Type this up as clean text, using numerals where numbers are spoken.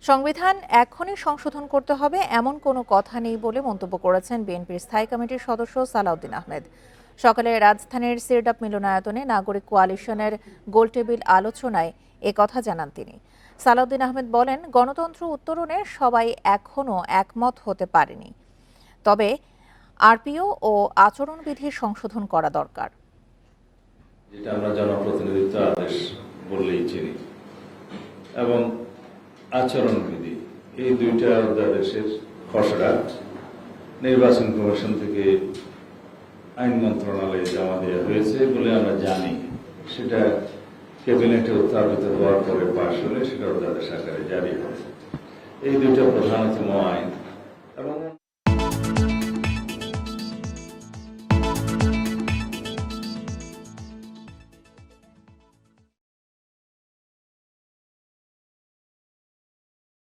সংবিধান এখনই সংশোধন করতে হবে এমন কোনো কথা নেই বলে মন্তব্য করেছেন বিএনপির স্থায়ী কমিটির সদস্য সালাউদ্দিন আহমেদ। সকালে রাজধানীর সিরডাপ মিলনায়তনে নাগরিক কোয়ালিশনের গোলটেবিল আলোচনায় কথা জানান তিনি। সালাউদ্দিন আহমেদ বলেন, গণতন্ত্র উত্তরণে সবাই এখনও একমত হতে পারেনি, তবে আরপিও ও আচরণবিধির সংশোধন করা দরকার। যেটা আমরা জনপ্রতিনিধিত্ব আদেশ বললেই চিনি এবং আচরণবিধি, এই দুইটা অধ্যাদেশের খসড়া নির্বাচন কমিশন থেকে আইন মন্ত্রণালয়ে জমা দেওয়া হয়েছে বলে আমরা জানি। সেটা ক্যাবিনেটে উত্থাপিত হওয়ার পরে পাশ হলে সেটা অধ্যাদেশ আকারে জারি হবে। এই দুইটা প্রধানতম আইন